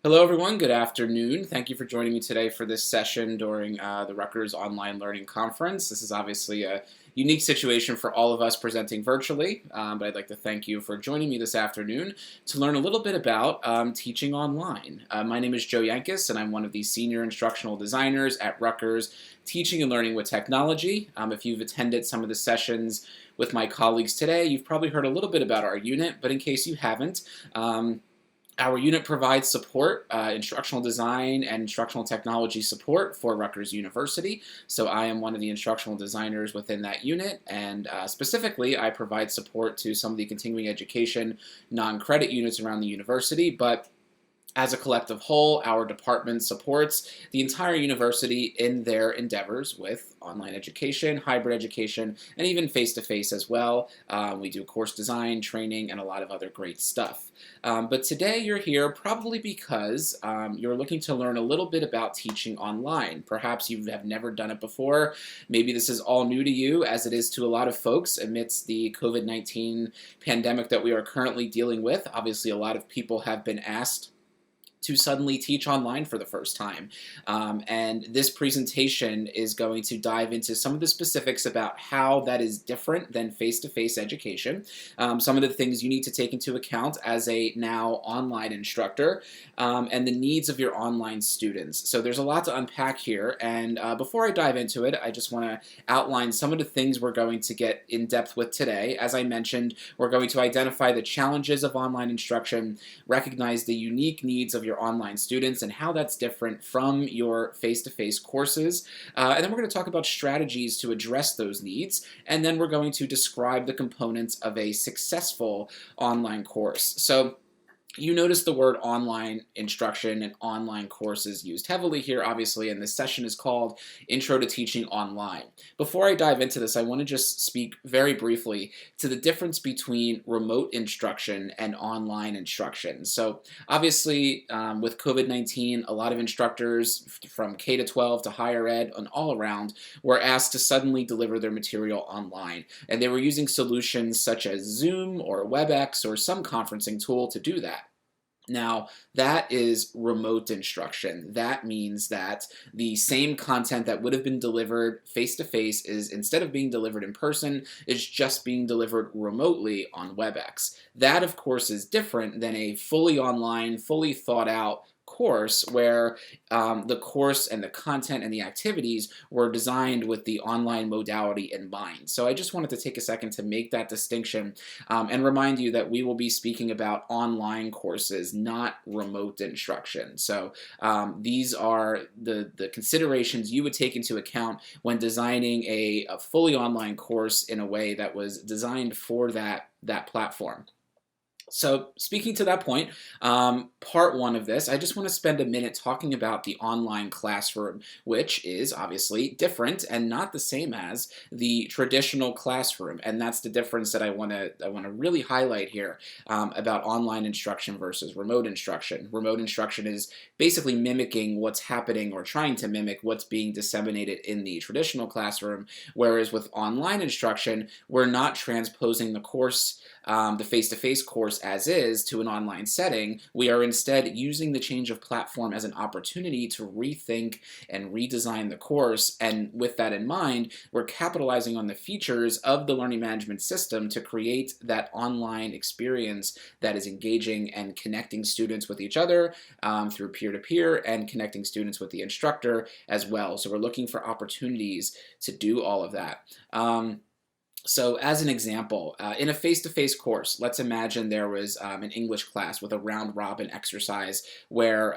Hello, everyone. Good afternoon. Thank you for joining me today for this session during the Rutgers Online Learning Conference. This is obviously a unique situation for all of us presenting virtually, but I'd like to thank you for joining me this afternoon to learn a little bit about teaching online. My name is Joe Yankus, and I'm one of the senior instructional designers at Rutgers, teaching and learning with technology. If you've attended some of the sessions with my colleagues today, you've probably heard a little bit about our unit, but in case you haven't, our unit provides support, instructional design and instructional technology support for Rutgers University. So I am one of the instructional designers within that unit, and specifically I provide support to some of the continuing education non-credit units around the university, but as a collective whole, our department supports the entire university in their endeavors with online education, hybrid education, and even face-to-face as well. We do course design, training, and a lot of other great stuff. But today you're here probably because you're looking to learn a little bit about teaching online. Perhaps you have never done it before. Maybe this is all new to you, as it is to a lot of folks amidst the COVID-19 pandemic that we are currently dealing with. Obviously, a lot of people have been asked to suddenly teach online for the first time. And this presentation is going to dive into some of the specifics about how that is different than face-to-face education, some of the things you need to take into account as a now online instructor, and the needs of your online students. So there's a lot to unpack here, and before I dive into it, I just want to outline some of the things we're going to get in depth with today. As I mentioned, we're going to identify the challenges of online instruction, recognize the unique needs of your online students and how that's different from your face-to-face courses. And then we're going to talk about strategies to address those needs. And then we're going to describe the components of a successful online course. So you notice the word online instruction and online courses used heavily here, obviously, and this session is called Intro to Teaching Online. Before I dive into this, I want to just speak very briefly to the difference between remote instruction and online instruction. So obviously, with COVID-19, a lot of instructors from K to 12 to higher ed and all around were asked to suddenly deliver their material online. And they were using solutions such as Zoom or WebEx or some conferencing tool to do that. Now, that is remote instruction. That means that the same content that would have been delivered face-to-face is, instead of being delivered in person, is just being delivered remotely on WebEx. That, of course, is different than a fully online, fully thought out course where the course and the content and the activities were designed with the online modality in mind. So I just wanted to take a second to make that distinction and remind you that we will be speaking about online courses, not remote instruction. So these are the considerations you would take into account when designing a fully online course in a way that was designed for that platform. So speaking to that point, part one of this, I just want to spend a minute talking about the online classroom, which is obviously different and not the same as the traditional classroom. And that's the difference that I want to really highlight here about online instruction versus remote instruction. Remote instruction is basically mimicking what's happening or trying to mimic what's being disseminated in the traditional classroom, whereas with online instruction, we're not transposing the course, the face-to-face course as is, to an online setting. We are instead using the change of platform as an opportunity to rethink and redesign the course, and with that in mind, we're capitalizing on the features of the learning management system to create that online experience that is engaging and connecting students with each other through peer-to-peer and connecting students with the instructor as well. So we're looking for opportunities to do all of that. So as an example, in a face-to-face course, let's imagine there was an English class with a round-robin exercise where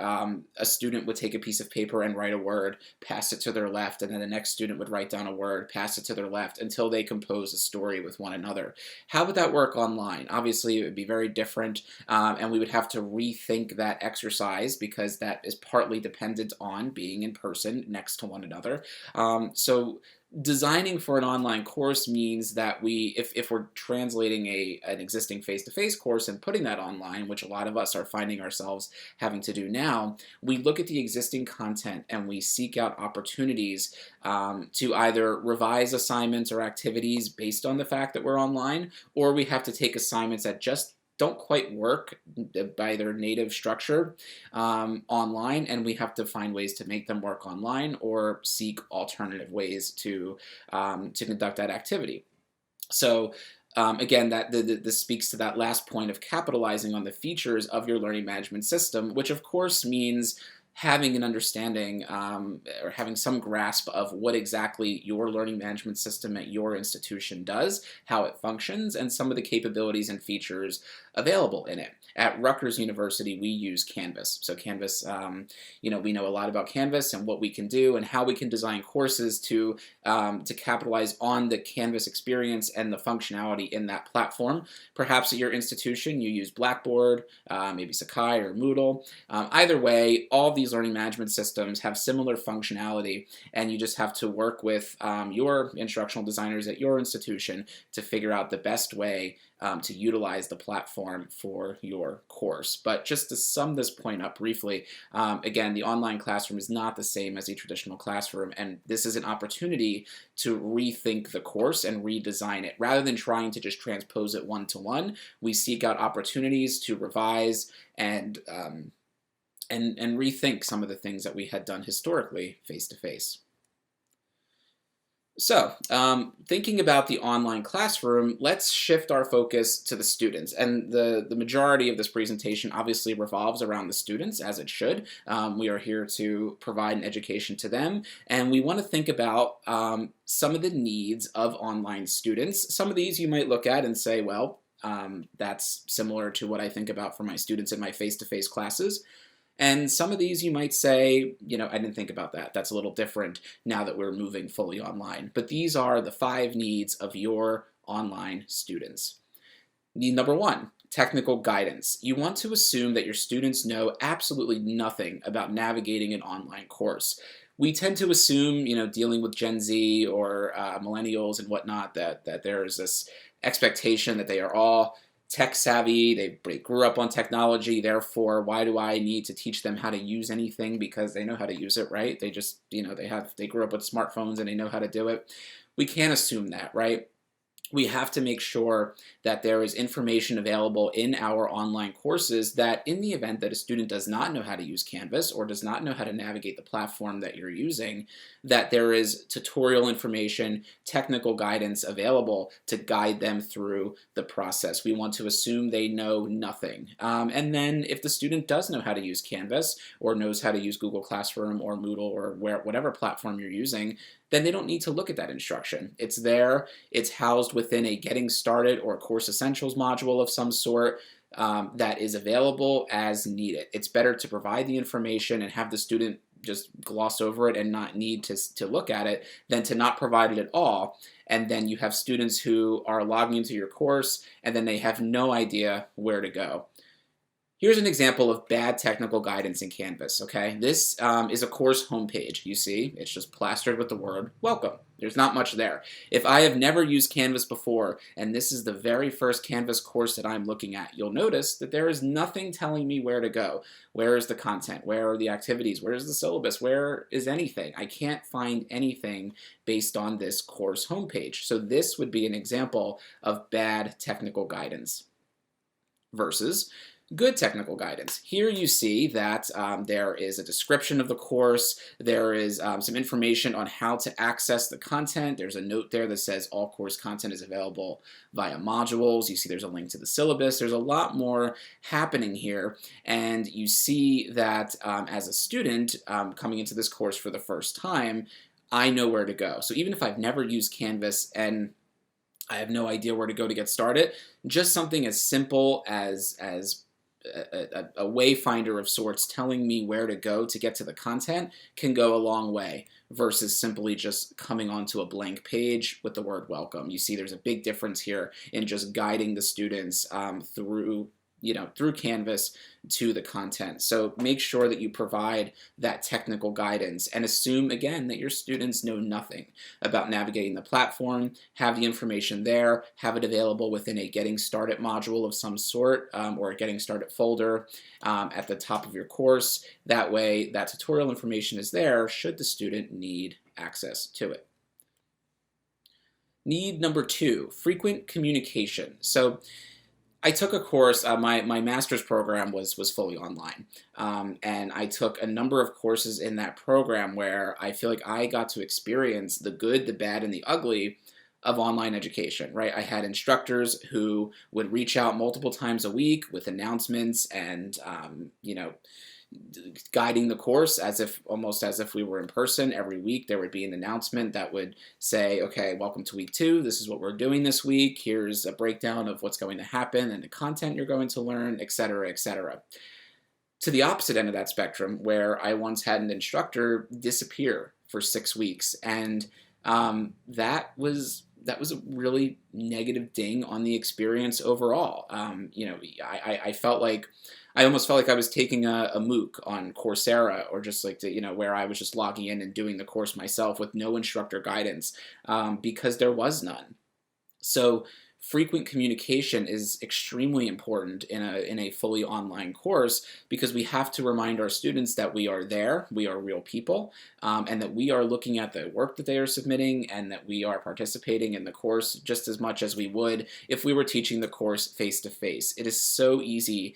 a student would take a piece of paper and write a word, pass it to their left, and then the next student would write down a word, pass it to their left, until they compose a story with one another. How would that work online? Obviously, it would be very different, and we would have to rethink that exercise because that is partly dependent on being in person next to one another. So designing for an online course means that if we're translating an existing face-to-face course and putting that online, which a lot of us are finding ourselves having to do now, we look at the existing content and we seek out opportunities to either revise assignments or activities based on the fact that we're online, or we have to take assignments that just don't quite work by their native structure online, and we have to find ways to make them work online or seek alternative ways to conduct that activity. So again, this speaks to that last point of capitalizing on the features of your learning management system, which of course means having an understanding or having some grasp of what exactly your learning management system at your institution does, how it functions, and some of the capabilities and features available in it. At Rutgers University, we use Canvas. So Canvas, we know a lot about Canvas and what we can do and how we can design courses to capitalize on the Canvas experience and the functionality in that platform. Perhaps at your institution, you use Blackboard, maybe Sakai or Moodle. Either way, all these learning management systems have similar functionality, and you just have to work with your instructional designers at your institution to figure out the best way to utilize the platform for your course. But just to sum this point up briefly, again, the online classroom is not the same as the traditional classroom, and this is an opportunity to rethink the course and redesign it. Rather than trying to just transpose it one-to-one, we seek out opportunities to revise and rethink some of the things that we had done historically face-to-face. So, thinking about the online classroom, let's shift our focus to the students. And the majority of this presentation obviously revolves around the students, as it should. We are here to provide an education to them, and we want to think about some of the needs of online students. Some of these you might look at and say, well, that's similar to what I think about for my students in my face-to-face classes. And some of these you might say, I didn't think about that. That's a little different now that we're moving fully online. But these are the 5 needs of your online students. Need number 1, technical guidance. You want to assume that your students know absolutely nothing about navigating an online course. We tend to assume, dealing with Gen Z or millennials and whatnot, that there is this expectation that they are all tech savvy, they grew up on technology, therefore why do I need to teach them how to use anything because they know how to use it, right? They just, they grew up with smartphones and they know how to do it. We can't assume that, right? We have to make sure that there is information available in our online courses that in the event that a student does not know how to use Canvas or does not know how to navigate the platform that you're using, that there is tutorial information, technical guidance available to guide them through the process. We want to assume they know nothing. And then if the student does know how to use Canvas or knows how to use Google Classroom or Moodle or whatever platform you're using, then they don't need to look at that instruction. It's there, it's housed within a Getting Started or Course Essentials module of some sort that is available as needed. It's better to provide the information and have the student just gloss over it and not need to look at it than to not provide it at all. And then you have students who are logging into your course and then they have no idea where to go. Here's an example of bad technical guidance in Canvas, okay? This is a course homepage. You see, it's just plastered with the word welcome. There's not much there. If I have never used Canvas before, and this is the very first Canvas course that I'm looking at, you'll notice that there is nothing telling me where to go. Where is the content? Where are the activities? Where is the syllabus? Where is anything? I can't find anything based on this course homepage. So this would be an example of bad technical guidance versus good technical guidance. Here you see that there is a description of the course, there is some information on how to access the content, there's a note there that says all course content is available via modules, you see there's a link to the syllabus, there's a lot more happening here, and you see that as a student coming into this course for the first time, I know where to go. So even if I've never used Canvas and I have no idea where to go to get started, just something as simple as a wayfinder of sorts telling me where to go to get to the content can go a long way versus simply just coming onto a blank page with the word welcome. You see there's a big difference here in just guiding the students through Canvas to the content. So make sure that you provide that technical guidance and assume again that your students know nothing about navigating the platform, have the information there, have it available within a Getting Started module of some sort or a Getting Started folder at the top of your course. That way that tutorial information is there should the student need access to it. Need number 2, frequent communication. So I took a course. My master's program was fully online, and I took a number of courses in that program where I feel like I got to experience the good, the bad, and the ugly of online education. Right, I had instructors who would reach out multiple times a week with announcements and guiding the course as if almost as if we were in person. Every week there would be an announcement that would say, okay, welcome to week 2, this is what we're doing this week, here's a breakdown of what's going to happen and the content you're going to learn, etc., etc. To the opposite end of that spectrum, where I once had an instructor disappear for 6 weeks, and that was a really negative ding on the experience overall. I felt like I almost felt like I was taking a MOOC on Coursera, or just like where I was just logging in and doing the course myself with no instructor guidance, because there was none. So frequent communication is extremely important in a fully online course, because we have to remind our students that we are there, we are real people, and that we are looking at the work that they are submitting, and that we are participating in the course just as much as we would if we were teaching the course face to face. It is so easy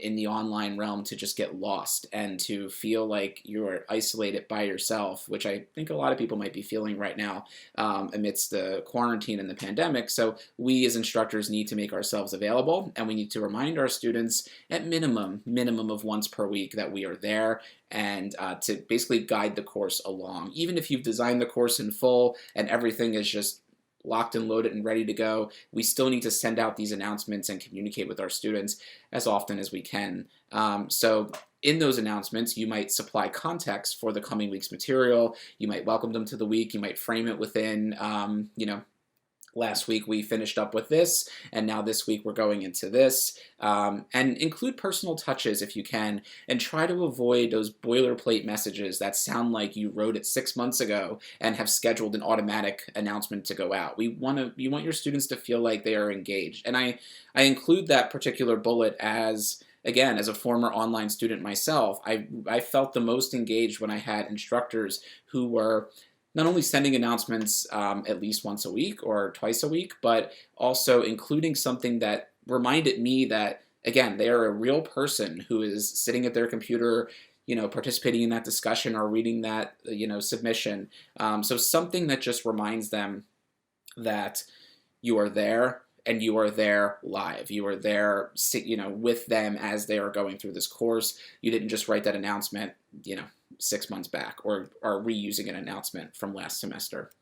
in the online realm to just get lost and to feel like you're isolated by yourself, which I think a lot of people might be feeling right now amidst the quarantine and the pandemic. So we as instructors need to make ourselves available, and we need to remind our students at minimum of once per week that we are there, and to basically guide the course along. Even if you've designed the course in full and everything is just locked and loaded and ready to go, we still need to send out these announcements and communicate with our students as often as we can. So in those announcements, you might supply context for the coming week's material. You might welcome them to the week. You might frame it within, last week we finished up with this, and now this week we're going into this. And include personal touches if you can, and try to avoid those boilerplate messages that sound like you wrote it 6 months ago and have scheduled an automatic announcement to go out. You want your students to feel like they are engaged. And I include that particular bullet as, again, as a former online student myself, I felt the most engaged when I had instructors who were not only sending announcements at least once a week or twice a week, but also including something that reminded me that, again, they are a real person who is sitting at their computer, participating in that discussion or reading that, submission. So something that just reminds them that you are there, and you are there live. You are there, with them as they are going through this course. You didn't just write that announcement, 6 months back, or are reusing an announcement from last semester.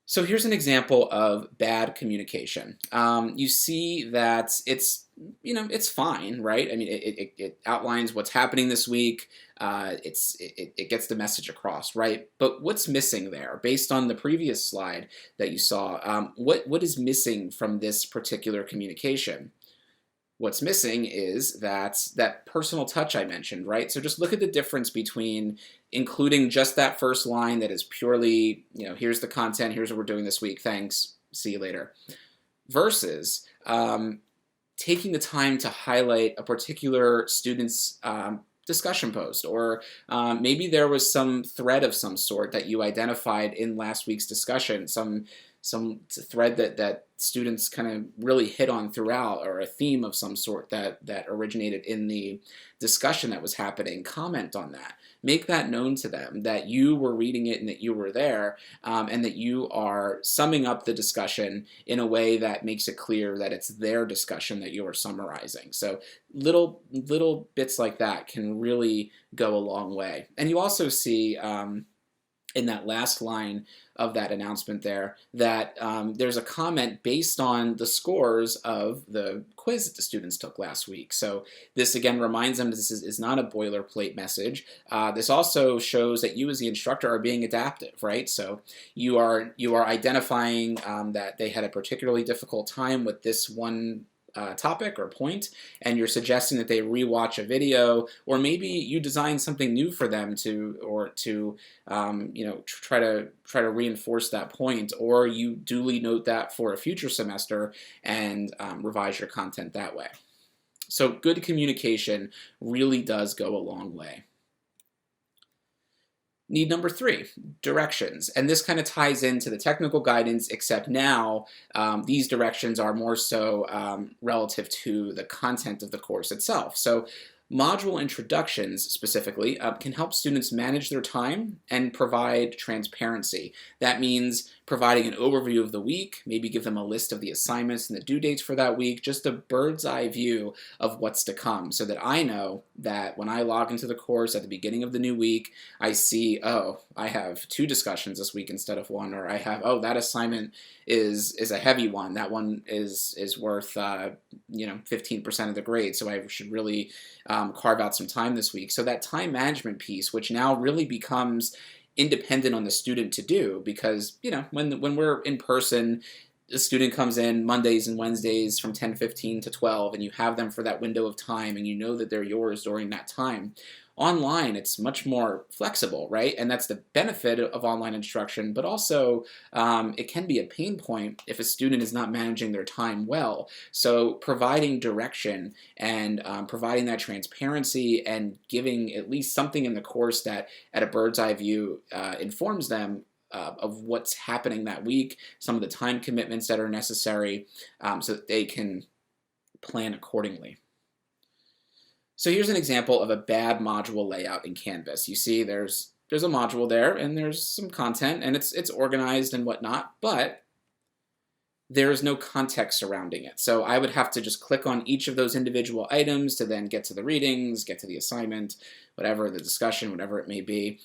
So here's an example of bad communication. You see that it's fine, right? I mean, it outlines what's happening this week. It gets the message across, right? But what's missing there, based on the previous slide that you saw? What is missing from this particular communication? What's missing is that personal touch I mentioned, right? So just look at the difference between including just that first line that is purely, here's the content, here's what we're doing this week, thanks, see you later, versus taking the time to highlight a particular student's discussion post, or maybe there was some thread of some sort that you identified in last week's discussion, some thread that students kind of really hit on throughout, or a theme of some sort that originated in the discussion that was happening. Comment on that. Make that known to them that you were reading it and that you were there, and that you are summing up the discussion in a way that makes it clear that it's their discussion that you are summarizing. So little bits like that can really go a long way. And you also see in that last line of that announcement there that there's a comment based on the scores of the quiz that the students took last week. So this again reminds them this is not a boilerplate message. This also shows that you as the instructor are being adaptive, right? So you are identifying that they had a particularly difficult time with this one topic or point, and you're suggesting that they rewatch a video, or maybe you design something new for them to try to reinforce that point, or you duly note that for a future semester and revise your content that way. So good communication really does go a long way. Need number three, directions. And this kind of ties into the technical guidance, except now these directions are more so relative to the content of the course itself. So module introductions specifically can help students manage their time and provide transparency. That means providing an overview of the week, maybe give them a list of the assignments and the due dates for that week, just a bird's eye view of what's to come, so that I know that when I log into the course at the beginning of the new week, I see, oh, I have 2 discussions this week instead of 1, or I have, oh, that assignment is a heavy one. That one is worth 15% of the grade, so I should really carve out some time this week. So that time management piece, which now really becomes independent on the student to do, because when we're in person, the student comes in Mondays and Wednesdays from 10:15 to 12, and you have them for that window of time, and you know that they're yours during that time. Online, it's much more flexible, right? And that's the benefit of online instruction, but also it can be a pain point if a student is not managing their time well. So providing direction and providing that transparency and giving at least something in the course that at a bird's eye view informs them of what's happening that week, some of the time commitments that are necessary, so that they can plan accordingly. So here's an example of a bad module layout in Canvas. You see there's a module there, and there's some content, and it's organized and whatnot, but there's no context surrounding it. So I would have to just click on each of those individual items to then get to the readings, get to the assignment, whatever, the discussion, whatever it may be,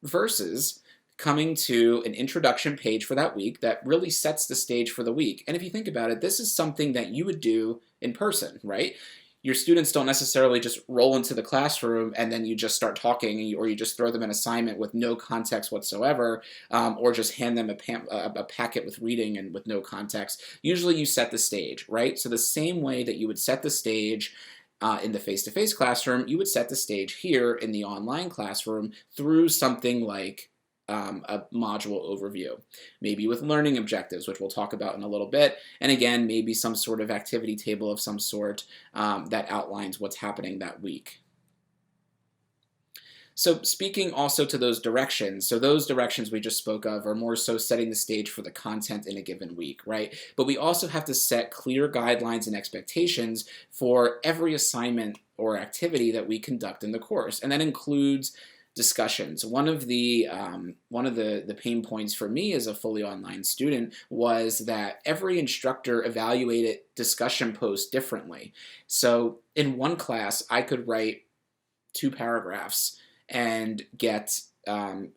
versus coming to an introduction page for that week that really sets the stage for the week. And if you think about it, this is something that you would do in person, right? Your students don't necessarily just roll into the classroom and then you just start talking, or you just throw them an assignment with no context whatsoever, or just hand them a packet with reading and with no context. Usually you set the stage, right? So the same way that you would set the stage in the face-to-face classroom, you would set the stage here in the online classroom through something like a module overview, maybe with learning objectives, which we'll talk about in a little bit, and again, maybe some sort of activity table of some sort that outlines what's happening that week. So speaking also to those directions, so those directions we just spoke of are more so setting the stage for the content in a given week, right? But we also have to set clear guidelines and expectations for every assignment or activity that we conduct in the course, and that includes discussions. One of the pain points for me as a fully online student was that every instructor evaluated discussion posts differently. So in one class, I could write 2 paragraphs and get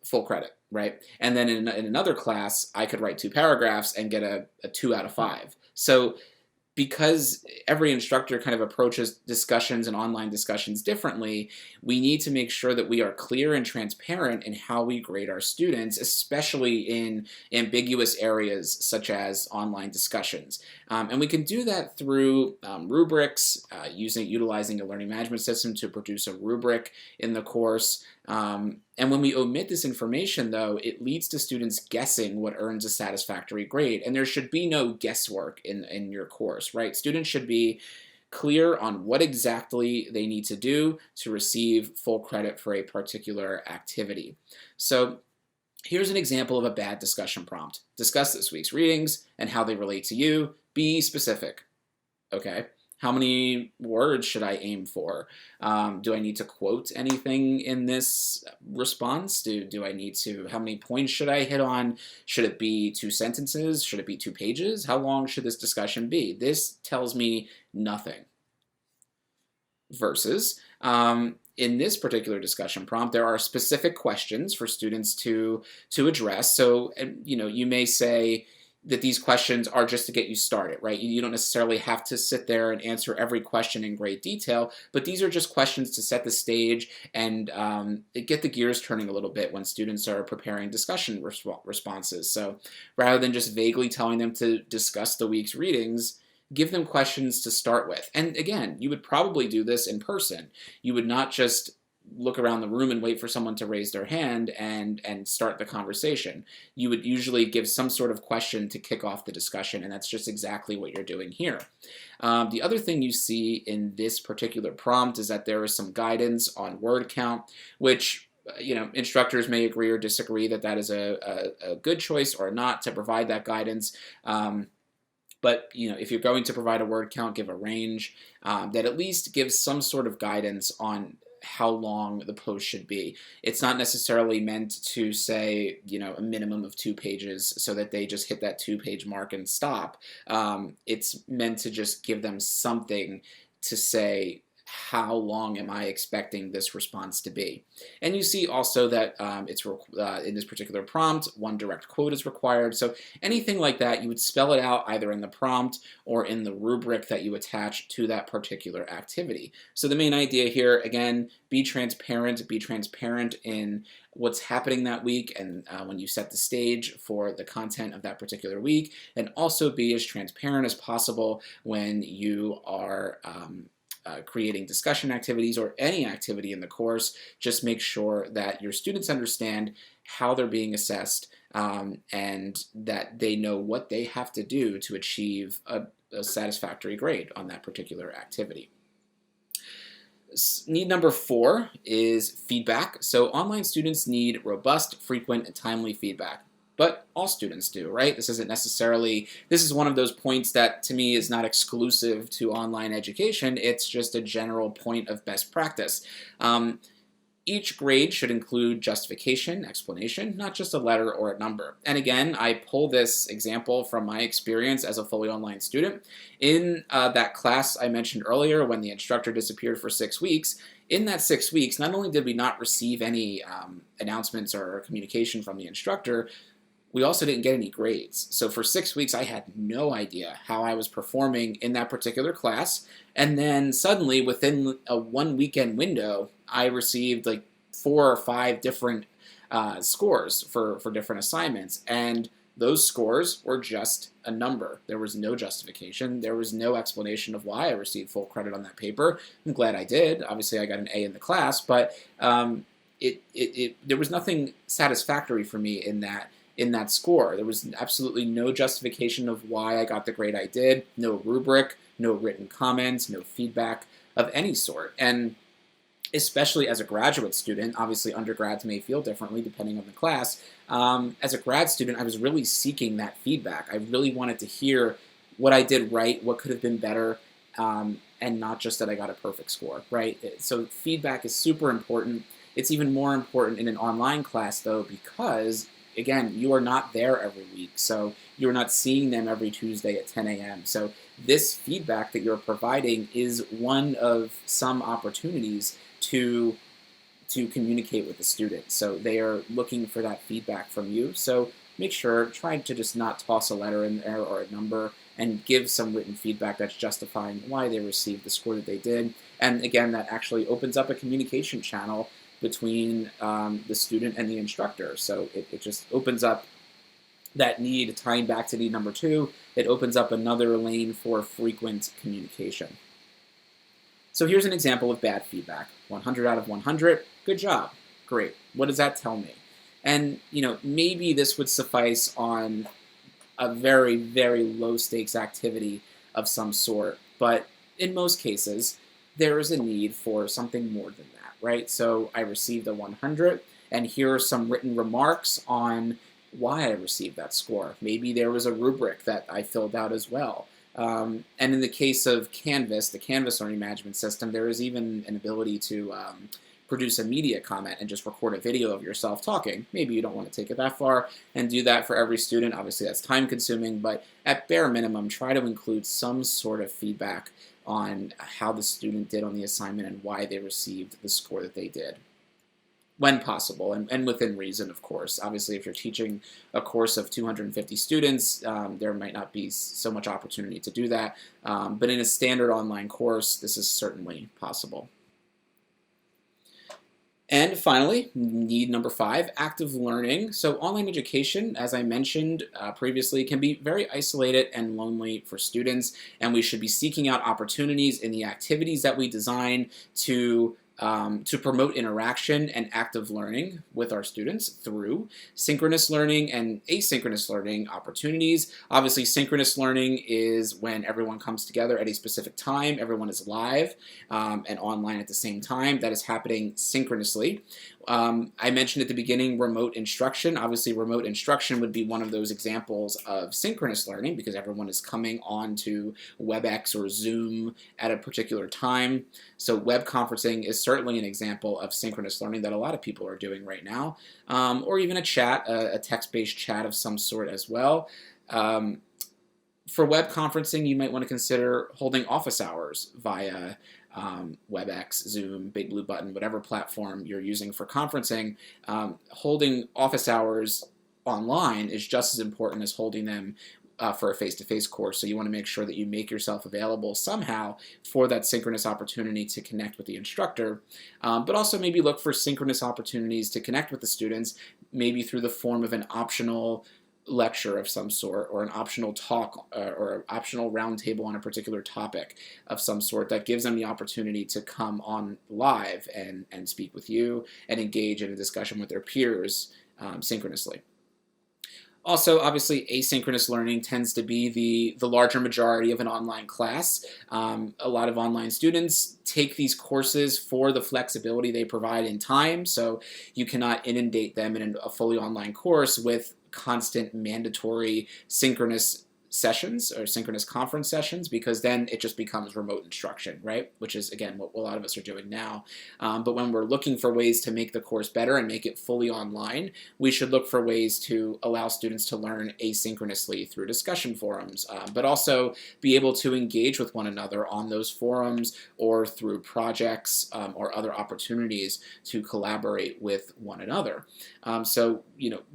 full credit, right? And then in another class, I could write 2 paragraphs and get a 2 out of 5. So because every instructor kind of approaches discussions and online discussions differently, we need to make sure that we are clear and transparent in how we grade our students, especially in ambiguous areas such as online discussions. And we can do that through rubrics, utilizing a learning management system to produce a rubric in the course. And when we omit this information, though, it leads to students guessing what earns a satisfactory grade. And there should be no guesswork in your course, right? Students should be clear on what exactly they need to do to receive full credit for a particular activity. So here's an example of a bad discussion prompt. Discuss this week's readings and how they relate to you. Be specific. Okay. How many words should I aim for? Do I need to quote anything in this response? Do I need to, how many points should I hit on? Should it be 2 sentences? Should it be 2 pages? How long should this discussion be? This tells me nothing. Versus, in this particular discussion prompt, there are specific questions for students to address. So, you may say that these questions are just to get you started, right? You don't necessarily have to sit there and answer every question in great detail, but these are just questions to set the stage and get the gears turning a little bit when students are preparing discussion responses. So rather than just vaguely telling them to discuss the week's readings, give them questions to start with. And again, you would probably do this in person. You would not just look around the room and wait for someone to raise their hand and start the conversation. You would usually give some sort of question to kick off the discussion, and that's just exactly what you're doing here. The other thing you see in this particular prompt is that there is some guidance on word count, which Instructors may agree or disagree that that is a good choice or not to provide that guidance. But if you're going to provide a word count, give a range that at least gives some sort of guidance on how long the post should be. It's not necessarily meant to say, a minimum of 2 pages so that they just hit that 2-page mark and stop. It's meant to just give them something to say, how long am I expecting this response to be? And you see also that in this particular prompt, one direct quote is required. So anything like that, you would spell it out either in the prompt or in the rubric that you attach to that particular activity. So the main idea here, again, be transparent in what's happening that week and when you set the stage for the content of that particular week, and also be as transparent as possible when you are creating discussion activities or any activity in the course. Just make sure that your students understand how they're being assessed and that they know what they have to do to achieve a satisfactory grade on that particular activity. Need number 4 is feedback. So online students need robust, frequent, and timely feedback. But all students do, right? This is one of those points that to me is not exclusive to online education. It's just a general point of best practice. Each grade should include justification, explanation, not just a letter or a number. And again, I pull this example from my experience as a fully online student. In that class I mentioned earlier when the instructor disappeared for 6 weeks, in that 6 weeks, not only did we not receive any announcements or communication from the instructor, we also didn't get any grades. So for 6 weeks, I had no idea how I was performing in that particular class. And then suddenly, within a 1-weekend window, I received like 4 or 5 different scores for different assignments. And those scores were just a number. There was no justification. There was no explanation of why I received full credit on that paper. I'm glad I did. Obviously, I got an A in the class, but there was nothing satisfactory for me in that score. There was absolutely no justification of why I got the grade I did, no rubric, no written comments, no feedback of any sort. And especially as a graduate student, obviously undergrads may feel differently depending on the class. As a grad student, I was really seeking that feedback. I really wanted to hear what I did right, what could have been better, and not just that I got a perfect score, right? So feedback is super important. It's even more important in an online class, though, because again, you are not there every week, so you're not seeing them every Tuesday at 10 a.m. So this feedback that you're providing is one of some opportunities to communicate with the student. So they are looking for that feedback from you. So make sure, try to just not toss a letter in there or a number, and give some written feedback that's justifying why they received the score that they did. And again, that actually opens up a communication channel between the student and the instructor. So it just opens up that need, tying back to need number 2, it opens up another lane for frequent communication. So here's an example of bad feedback. 100 out of 100, good job, great. What does that tell me? And maybe this would suffice on a very, very low stakes activity of some sort, but in most cases, there is a need for something more than that, right? So I received a 100, and here are some written remarks on why I received that score. Maybe there was a rubric that I filled out as well. And in the case of Canvas, the Canvas learning management system, there is even an ability to produce a media comment and just record a video of yourself talking. Maybe you don't want to take it that far and do that for every student. Obviously, that's time consuming, but at bare minimum, try to include some sort of feedback on how the student did on the assignment and why they received the score that they did, when possible, and within reason, of course. Obviously, if you're teaching a course of 250 students, there might not be so much opportunity to do that, but in a standard online course, this is certainly possible. And finally, need number 5, active learning. So online education, as I mentioned previously, can be very isolated and lonely for students, and we should be seeking out opportunities in the activities that we design to to promote interaction and active learning with our students through synchronous learning and asynchronous learning opportunities. Obviously, synchronous learning is when everyone comes together at a specific time, everyone is live and online at the same time. That is happening synchronously. I mentioned at the beginning remote instruction. Obviously, remote instruction would be one of those examples of synchronous learning because everyone is coming on to WebEx or Zoom at a particular time. So web conferencing is certainly an example of synchronous learning that a lot of people are doing right now, or even a chat, a text-based chat of some sort as well. For web conferencing, you might want to consider holding office hours via WebEx, Zoom, Big Blue Button, whatever platform you're using for conferencing. Holding office hours online is just as important as holding them for a face-to-face course. So you want to make sure that you make yourself available somehow for that synchronous opportunity to connect with the instructor, but also maybe look for synchronous opportunities to connect with the students, maybe through the form of an optional lecture of some sort, or an optional talk, or an optional roundtable on a particular topic of some sort that gives them the opportunity to come on live and speak with you and engage in a discussion with their peers synchronously. Also, obviously, asynchronous learning tends to be the larger majority of an online class. A lot of online students take these courses for the flexibility they provide in time, so you cannot inundate them in a fully online course with constant mandatory synchronous sessions or synchronous conference sessions, because then it just becomes remote instruction, right? Which is, again, what a lot of us are doing now. But when we're looking for ways to make the course better and make it fully online, we should look for ways to allow students to learn asynchronously through discussion forums, but also be able to engage with one another on those forums or through projects or other opportunities to collaborate with one another. So,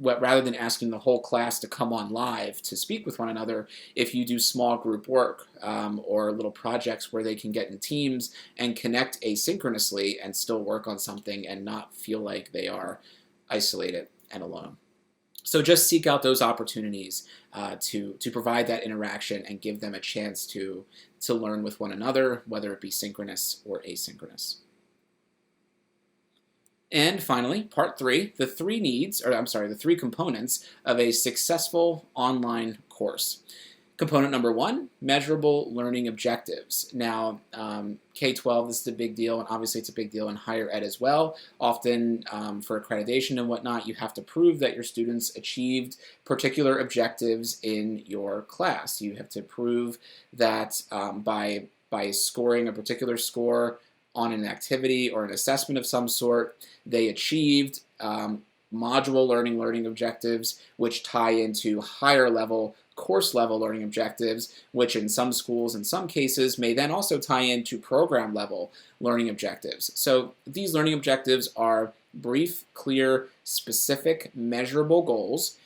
rather than asking the whole class to come on live to speak with one another, if you do small group work or little projects where they can get in teams and connect asynchronously and still work on something and not feel like they are isolated and alone. So just seek out those opportunities to provide that interaction and give them a chance to learn with one another, whether it be synchronous or asynchronous. And finally, part 3, the three components of a successful online course. Component number 1, measurable learning objectives. Now, K-12, this is a big deal, and obviously it's a big deal in higher ed as well. Often, for accreditation and whatnot, you have to prove that your students achieved particular objectives in your class. You have to prove that by scoring a particular score on an activity or an assessment of some sort, they achieved module learning objectives, which tie into higher level, course level learning objectives, which in some schools, in some cases, may then also tie into program level learning objectives. So these learning objectives are brief, clear, specific, measurable goals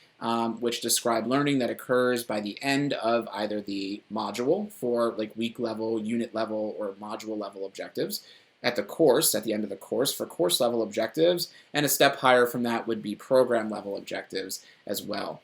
which describe learning that occurs by the end of either the module for like week level, unit level, or module level objectives, at the end of the course for course level objectives, and a step higher from that would be program level objectives as well.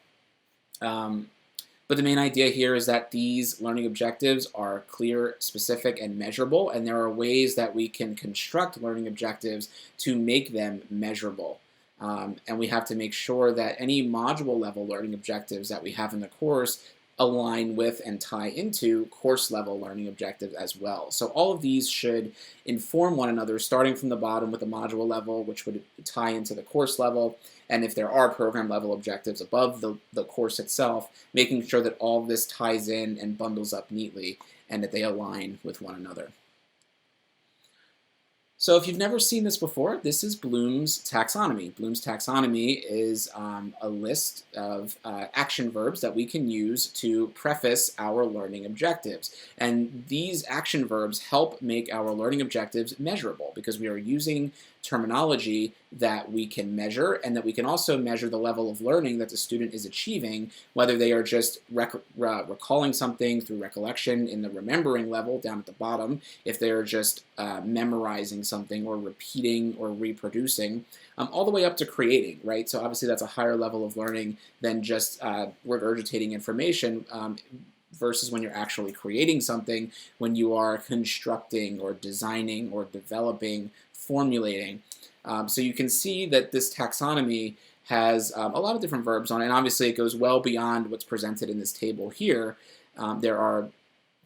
But the main idea here is that these learning objectives are clear, specific, and measurable, and there are ways that we can construct learning objectives to make them measurable. And we have to make sure that any module level learning objectives that we have in the course align with and tie into course level learning objectives as well. So all of these should inform one another, starting from the bottom with the module level, which would tie into the course level, and if there are program level objectives above the course itself, making sure that all of this ties in and bundles up neatly and that they align with one another. So if you've never seen this before, this is Bloom's taxonomy. Bloom's taxonomy is a list of action verbs that we can use to preface our learning objectives. And these action verbs help make our learning objectives measurable because we are using terminology that we can measure and that we can also measure the level of learning that the student is achieving, whether they are just recalling something through recollection in the remembering level down at the bottom, if they're just memorizing something or repeating or reproducing, all the way up to creating, right? So obviously that's a higher level of learning than just regurgitating information versus when you're actually creating something, when you are constructing or designing or developing formulating. So you can see that this taxonomy has a lot of different verbs on it, and obviously it goes well beyond what's presented in this table here. There are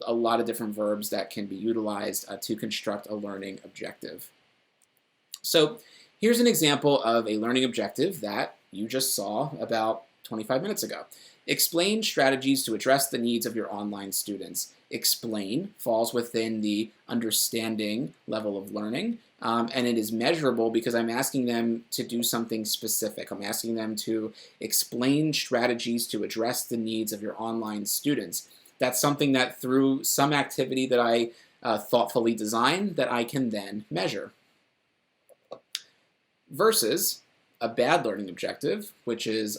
a lot of different verbs that can be utilized to construct a learning objective. So here's an example of a learning objective that you just saw about 25 minutes ago. Explain strategies to address the needs of your online students. Explain falls within the understanding level of learning, and it is measurable because I'm asking them to do something specific. I'm asking them to explain strategies to address the needs of your online students. That's something that through some activity that I thoughtfully design that I can then measure. Versus a bad learning objective, which is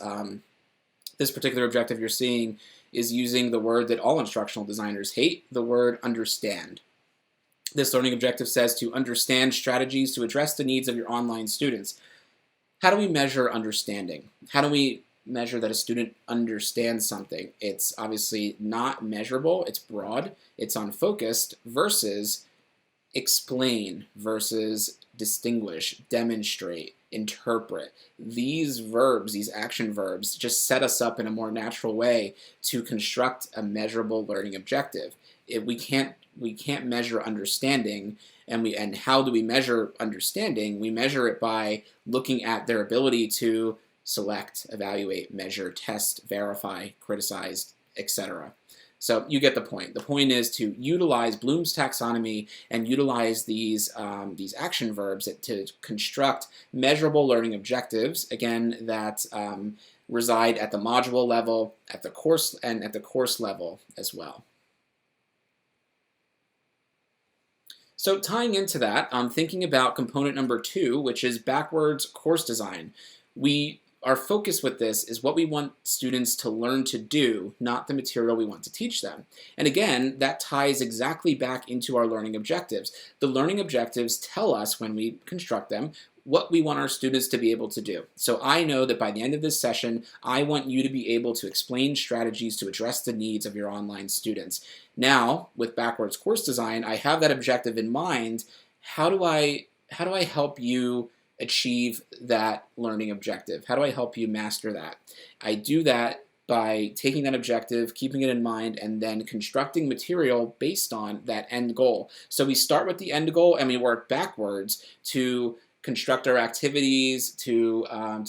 this particular objective you're seeing is using the word that all instructional designers hate, the word understand. This learning objective says to understand strategies to address the needs of your online students. How do we measure understanding? How do we measure that a student understands something? It's obviously not measurable, it's broad, it's unfocused, versus explain, versus distinguish, demonstrate, interpret. These verbs, these action verbs, just set us up in a more natural way to construct a measurable learning objective. We can't measure understanding, and how do we measure understanding? We measure it by looking at their ability to select, evaluate, measure, test, verify, criticize, etc. So you get the point. The point is to utilize Bloom's taxonomy and utilize these action verbs to construct measurable learning objectives, again, that reside at the module level, at the course, and at the course level as well. So tying into that, I'm thinking about component number 2, which is backwards course design. Our focus with this is what we want students to learn to do, not the material we want to teach them. And again, that ties exactly back into our learning objectives. The learning objectives tell us, when we construct them, what we want our students to be able to do. So I know that by the end of this session, I want you to be able to explain strategies to address the needs of your online students. Now, with backwards course design, I have that objective in mind. How do I help you achieve that learning objective? How do I help you master that? I do that by taking that objective, keeping it in mind, and then constructing material based on that end goal. So we start with the end goal and we work backwards to construct our activities, to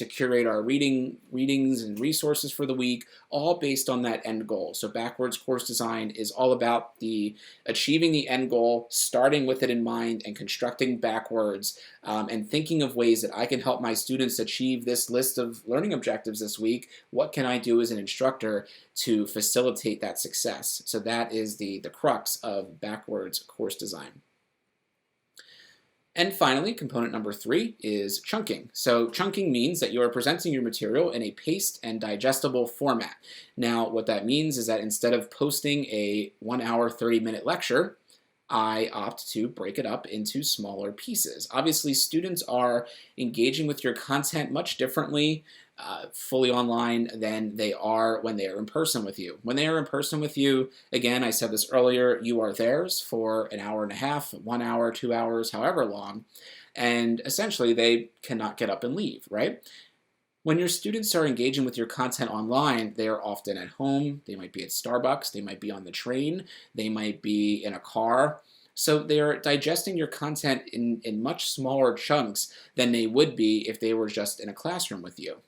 curate our readings and resources for the week, all based on that end goal. So backwards course design is all about achieving the end goal, starting with it in mind, and constructing backwards, and thinking of ways that I can help my students achieve this list of learning objectives this week. What can I do as an instructor to facilitate that success? So that is the crux of backwards course design. And finally, component number 3 is chunking. So chunking means that you are presenting your material in a paced and digestible format. Now, what that means is that instead of posting a 1 hour, 30-minute lecture, I opt to break it up into smaller pieces. Obviously, students are engaging with your content much differently fully online than they are when they are in person with you. When they are in person with you, again, I said this earlier, you are theirs for an hour and a half, 1 hour, 2 hours, however long, and essentially they cannot get up and leave, right? When your students are engaging with your content online, they are often at home, they might be at Starbucks, they might be on the train, they might be in a car. So they are digesting your content in much smaller chunks than they would be if they were just in a classroom with you.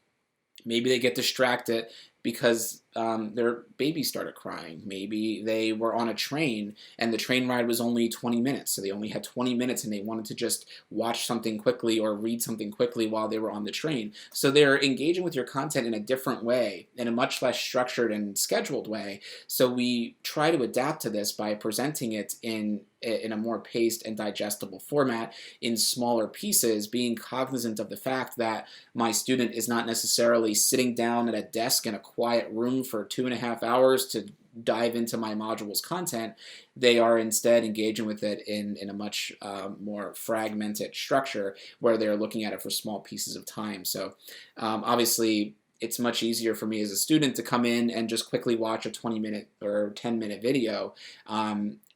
Maybe they get distracted because their baby started crying. Maybe they were on a train and the train ride was only 20 minutes. So they only had 20 minutes and they wanted to just watch something quickly or read something quickly while they were on the train. So they're engaging with your content in a different way, in a much less structured and scheduled way. So we try to adapt to this by presenting it in a more paced and digestible format in smaller pieces, being cognizant of the fact that my student is not necessarily sitting down at a desk in a quiet room for 2.5 hours to dive into my module's content. They are instead engaging with it in a much more fragmented structure where they're looking at it for small pieces of time. So obviously, it's much easier for me as a student to come in and just quickly watch a 20-minute or 10-minute video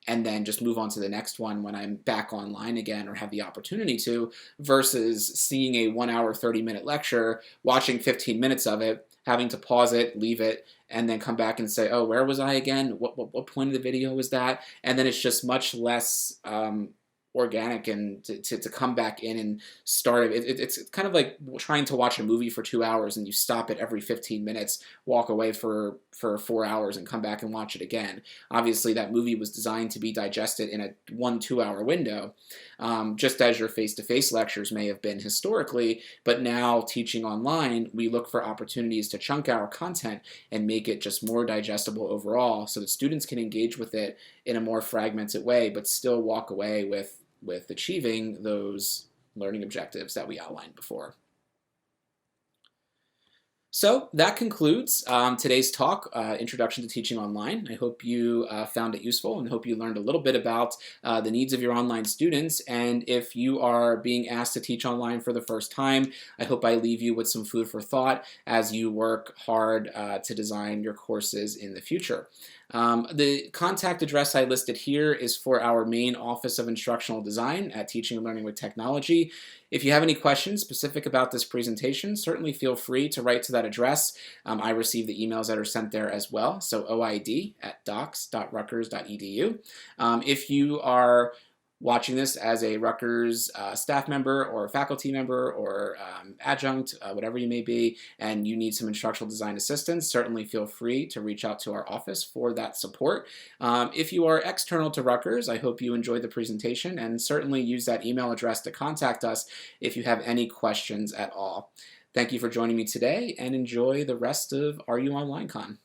and then just move on to the next one when I'm back online again or have the opportunity to, versus seeing a 1 hour, 30-minute lecture, watching 15 minutes of it, having to pause it, leave it, and then come back and say, oh, where was I again? What point of the video was that? And then it's just much less organic, and to come back in and start it. It's kind of like trying to watch a movie for 2 hours and you stop it every 15 minutes, walk away for 4 hours and come back and watch it again. Obviously that movie was designed to be digested in a 1-2 hour window, just as your face-to-face lectures may have been historically, but now teaching online, we look for opportunities to chunk our content and make it just more digestible overall so that students can engage with it in a more fragmented way, but still walk away with achieving those learning objectives that we outlined before. So that concludes today's talk, Introduction to Teaching Online. I hope you found it useful and hope you learned a little bit about the needs of your online students. And if you are being asked to teach online for the first time, I hope I leave you with some food for thought as you work hard to design your courses in the future. The contact address I listed here is for our main Office of Instructional Design at Teaching and Learning with Technology. If you have any questions specific about this presentation, certainly feel free to write to that address. I receive the emails that are sent there as well, so oid@docs.rutgers.edu. If you are watching this as a Rutgers staff member or faculty member or adjunct, whatever you may be, and you need some instructional design assistance, certainly feel free to reach out to our office for that support. If you are external to Rutgers, I hope you enjoyed the presentation, and certainly use that email address to contact us if you have any questions at all. Thank you for joining me today, and enjoy the rest of RU Online Con.